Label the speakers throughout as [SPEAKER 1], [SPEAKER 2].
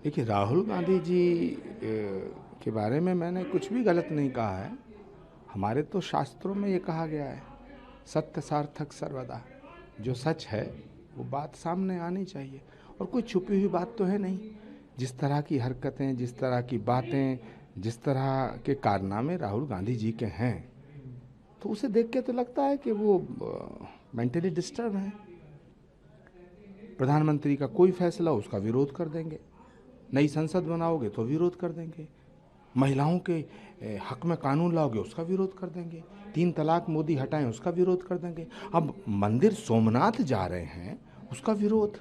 [SPEAKER 1] देखिए, राहुल गांधी जी के बारे में मैंने कुछ भी गलत नहीं कहा है। हमारे तो शास्त्रों में ये कहा गया है, सत्य सार्थक सर्वदा। जो सच है वो बात सामने आनी चाहिए, और कोई छुपी हुई बात तो है नहीं। जिस तरह की हरकतें, जिस तरह की बातें, जिस तरह के कारनामे राहुल गांधी जी के हैं, तो उसे देख के तो लगता है कि वो मेंटली डिस्टर्ब हैं। प्रधानमंत्री का कोई फैसला उसका विरोध कर देंगे, नई संसद बनाओगे तो विरोध कर देंगे, महिलाओं के हक में कानून लाओगे उसका विरोध कर देंगे, 3 तलाक मोदी हटाएं उसका विरोध कर देंगे। अब मंदिर सोमनाथ जा रहे हैं उसका विरोध।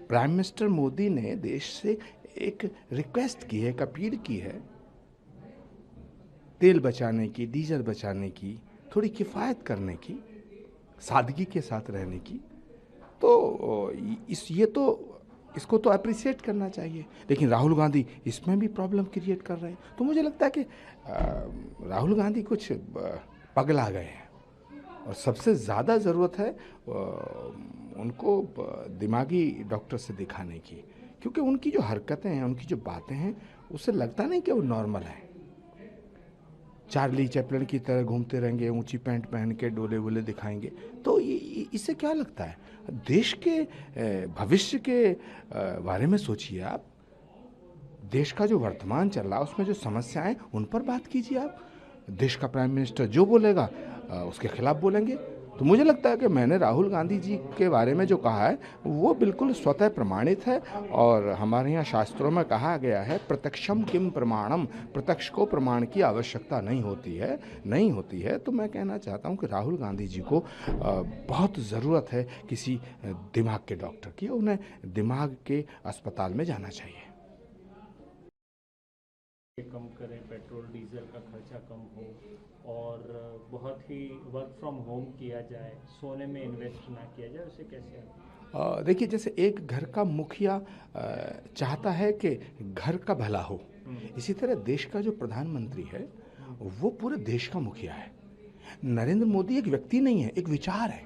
[SPEAKER 1] प्राइम मिनिस्टर मोदी ने देश से एक रिक्वेस्ट की है, एक अपील की है, तेल बचाने की, डीजल बचाने की, थोड़ी किफ़ायत करने की, सादगी के साथ रहने की। तो ये तो इसको तो अप्रिशिएट करना चाहिए। लेकिन राहुल गांधी इसमें भी प्रॉब्लम क्रिएट कर रहे हैं। तो मुझे लगता है कि राहुल गांधी कुछ पगला गए हैं, और सबसे ज़्यादा ज़रूरत है उनको दिमागी डॉक्टर से दिखाने की, क्योंकि उनकी जो हरकतें हैं, उनकी जो बातें हैं, उससे लगता नहीं कि वो नॉर्मल है। चार्ली चैपलिन की तरह घूमते रहेंगे, ऊंची पैंट पहन के डोले वोले दिखाएंगे, तो इससे क्या लगता है? देश के भविष्य के बारे में सोचिए आप। देश का जो वर्तमान चल रहा है उसमें जो समस्याएं, उन पर बात कीजिए आप। देश का प्राइम मिनिस्टर जो बोलेगा उसके खिलाफ बोलेंगे। तो मुझे लगता है कि मैंने राहुल गांधी जी के बारे में जो कहा है वो बिल्कुल स्वतः प्रमाणित है। और हमारे यहाँ शास्त्रों में कहा गया है, प्रत्यक्षम किम प्रमाणम, प्रत्यक्ष को प्रमाण की आवश्यकता नहीं होती है, नहीं होती है। तो मैं कहना चाहता हूँ कि राहुल गांधी जी को बहुत ज़रूरत है किसी दिमाग के डॉक्टर की, उन्हें दिमाग के अस्पताल में जाना चाहिए।
[SPEAKER 2] कम करें, पेट्रोल डीजल का खर्चा कम हो और बहुत ही वर्क फ्रॉम होम किया जाए, सोने में इन्वेस्ट ना किया जाए, उसे कैसे
[SPEAKER 1] देखिए, जैसे एक घर का मुखिया चाहता है कि घर का भला हो, इसी तरह देश का जो प्रधानमंत्री है वो पूरे देश का मुखिया है। नरेंद्र मोदी एक व्यक्ति नहीं है, एक विचार है,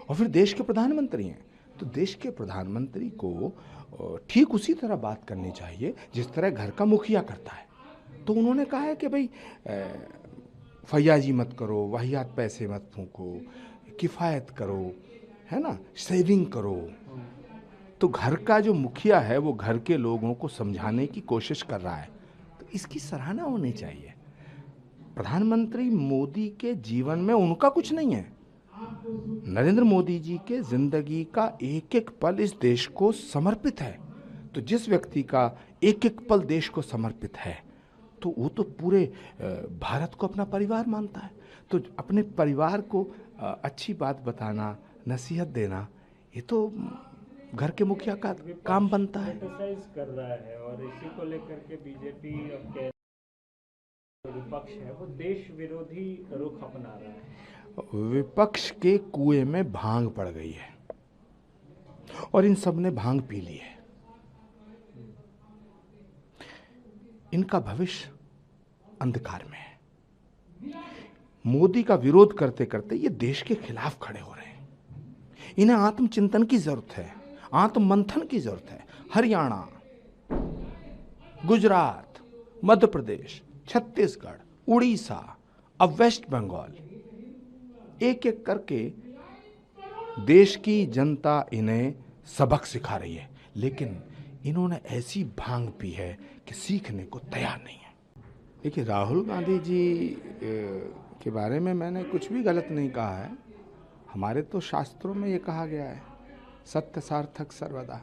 [SPEAKER 1] और फिर देश के प्रधानमंत्री हैं। तो देश के प्रधानमंत्री को ठीक उसी तरह बात करनी चाहिए जिस तरह घर का मुखिया करता है। तो उन्होंने कहा है कि भाई फैयाजी मत करो, वाहियात पैसे मत फूको, किफ़ायत करो, है ना, सेविंग करो। तो घर का जो मुखिया है वो घर के लोगों को समझाने की कोशिश कर रहा है, तो इसकी सराहना होनी चाहिए। प्रधानमंत्री मोदी के जीवन में उनका कुछ नहीं है। नरेंद्र मोदी जी के जिंदगी का एक एक पल इस देश को समर्पित है। तो जिस व्यक्ति का एक एक पल देश को समर्पित है, तो वो तो पूरे भारत को अपना परिवार मानता है। तो अपने परिवार को अच्छी बात बताना, नसीहत देना, ये तो घर के मुखिया का काम
[SPEAKER 2] विपक्ष
[SPEAKER 1] बनता है।
[SPEAKER 2] क्रिटिसाइज कर रहा है और इसी को लेकर के बीजेपी अब कह विपक्ष है वो देश विरोधी रुख अपना रहा है।
[SPEAKER 1] विपक्ष के कुएं में भांग पड़ गई है, और इन सब ने भांग पी ली है। इनका भविष्य अंधकार में है। मोदी का विरोध करते करते ये देश के खिलाफ खड़े हो रहे हैं। इन्हें आत्मचिंतन की जरूरत है, आत्म मंथन की जरूरत है। हरियाणा, गुजरात, मध्य प्रदेश, छत्तीसगढ़, उड़ीसा, अब वेस्ट बंगाल, एक एक करके देश की जनता इन्हें सबक सिखा रही है, लेकिन इन्होंने ऐसी भांग पी है कि सीखने को तैयार नहीं है। देखिए, राहुल गांधी जी के बारे में मैंने कुछ भी गलत नहीं कहा है। हमारे तो शास्त्रों में ये कहा गया है, सत्य सार्थक सर्वदा।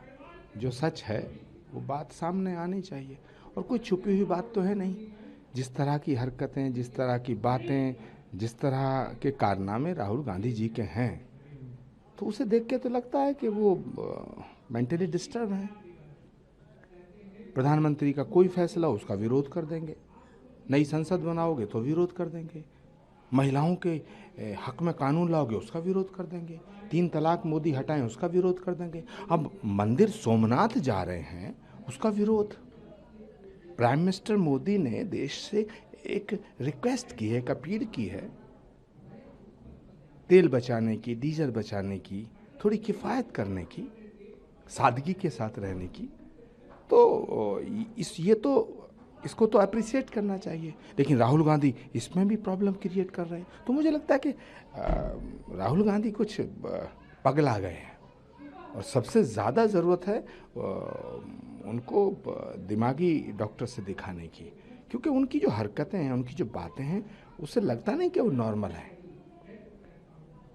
[SPEAKER 1] जो सच है वो बात सामने आनी चाहिए, और कोई छुपी हुई बात तो है नहीं। जिस तरह की हरकतें, जिस तरह की बातें, जिस तरह के कारनामे राहुल गांधी जी के हैं, तो उसे देख के तो लगता है कि वो मेंटली डिस्टर्ब हैं। प्रधानमंत्री का कोई फैसला उसका विरोध कर देंगे, नई संसद बनाओगे तो विरोध कर देंगे, महिलाओं के हक में कानून लाओगे उसका विरोध कर देंगे, 3 तलाक मोदी हटाएं उसका विरोध कर देंगे। अब मंदिर सोमनाथ जा रहे हैं उसका विरोध। प्राइम मिनिस्टर मोदी ने देश से एक रिक्वेस्ट की है, एक अपील की है, तेल बचाने की, डीजल बचाने की, थोड़ी किफ़ायत करने की, सादगी के साथ रहने की। तो इसको तो अप्रिशिएट करना चाहिए। लेकिन राहुल गांधी इसमें भी प्रॉब्लम क्रिएट कर रहे हैं। तो मुझे लगता है कि राहुल गांधी कुछ पगला गए हैं और सबसे ज़्यादा ज़रूरत है उनको दिमागी डॉक्टर से दिखाने की, क्योंकि उनकी जो हरकतें हैं, उनकी जो बातें हैं, उससे लगता नहीं कि वो नॉर्मल है।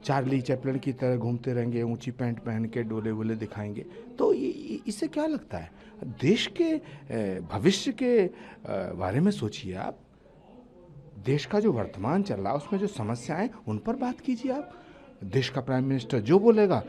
[SPEAKER 1] चार्ली चैपलिन की तरह घूमते रहेंगे, ऊंची पैंट पहन के डोले वोले दिखाएंगे, तो इससे क्या लगता है? देश के भविष्य के बारे में सोचिए आप। देश का जो वर्तमान चल रहा है उसमें जो समस्याएं, उन पर बात कीजिए आप। देश का प्राइम मिनिस्टर जो बोलेगा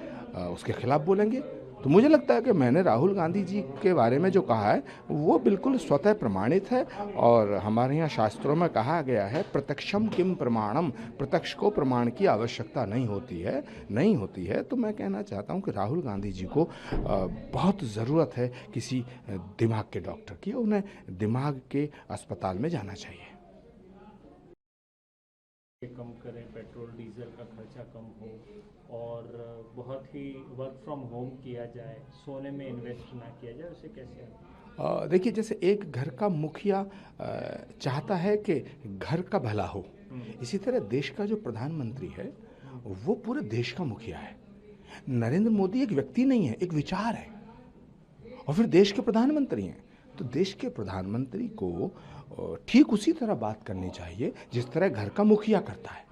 [SPEAKER 1] उसके खिलाफ बोलेंगे। तो मुझे लगता है कि मैंने राहुल गांधी जी के बारे में जो कहा है वो बिल्कुल स्वतः प्रमाणित है। और हमारे यहाँ शास्त्रों में कहा गया है, प्रत्यक्षम किम प्रमाणम, प्रत्यक्ष को प्रमाण की आवश्यकता नहीं होती है। तो मैं कहना चाहता हूँ कि राहुल गांधी जी को बहुत ज़रूरत है किसी दिमाग के डॉक्टर की। उन्हें दिमाग के अस्पताल में जाना चाहिए।
[SPEAKER 2] कम करें, पेट्रोल डीजल का खर्चा कम हो और बहुत ही वर्क फ्रॉम होम किया जाए, सोने में इन्वेस्ट ना किया जाए, उसे कैसे?
[SPEAKER 1] देखिए, जैसे एक घर का मुखिया चाहता है कि घर का भला हो, इसी तरह देश का जो प्रधानमंत्री है वो पूरे देश का मुखिया है। नरेंद्र मोदी एक व्यक्ति नहीं है, एक विचार है, और फिर देश के प्रधानमंत्री हैं। तो देश के प्रधानमंत्री को ठीक उसी तरह बात करनी चाहिए जिस तरह घर का मुखिया करता है।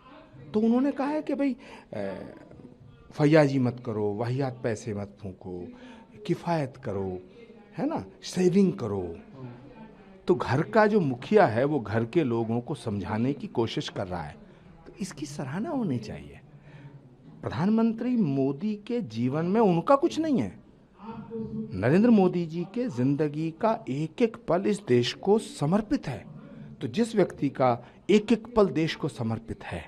[SPEAKER 1] तो उन्होंने कहा है कि भाई फैयाजी मत करो, वाहियात पैसे मत फूंको, किफ़ायत करो, है ना, सेविंग करो। तो घर का जो मुखिया है वो घर के लोगों को समझाने की कोशिश कर रहा है, तो इसकी सराहना होनी चाहिए। प्रधानमंत्री मोदी के जीवन में उनका कुछ नहीं है। नरेंद्र मोदी जी के जिंदगी का एक एक पल इस देश को समर्पित है। तो जिस व्यक्ति का एक एक पल देश को समर्पित है,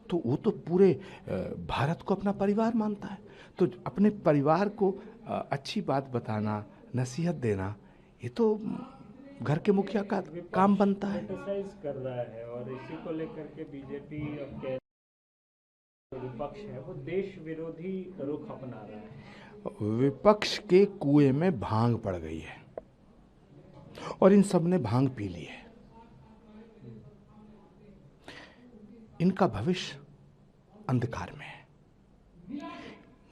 [SPEAKER 1] तो वो तो पूरे भारत को अपना परिवार मानता है। तो अपने परिवार को अच्छी बात बताना, नसीहत देना, ये तो घर के मुखिया का काम बनता है।
[SPEAKER 2] क्रिटिसाइज कर रहा है और इसी को लेकर के बीजेपी अब कह विपक्ष है वो देश विरोधी रुख अपना रहा है।
[SPEAKER 1] विपक्ष के कुएं में भांग पड़ गई है और इन सब ने भांग पी ली है। इनका भविष्य अंधकार में है।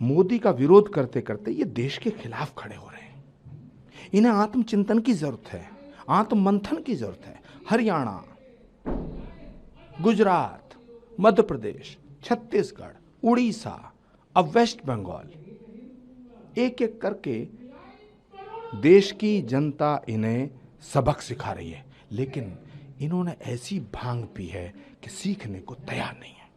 [SPEAKER 1] मोदी का विरोध करते करते ये देश के खिलाफ खड़े हो रहे हैं। इन्हें आत्मचिंतन की जरूरत है, आत्ममंथन की जरूरत है। हरियाणा, गुजरात, मध्य प्रदेश, छत्तीसगढ़, उड़ीसा, अब वेस्ट बंगाल, एक एक करके देश की जनता इन्हें सबक सिखा रही है, लेकिन इन्होंने ऐसी भांग पी है कि सीखने को तैयार नहीं है।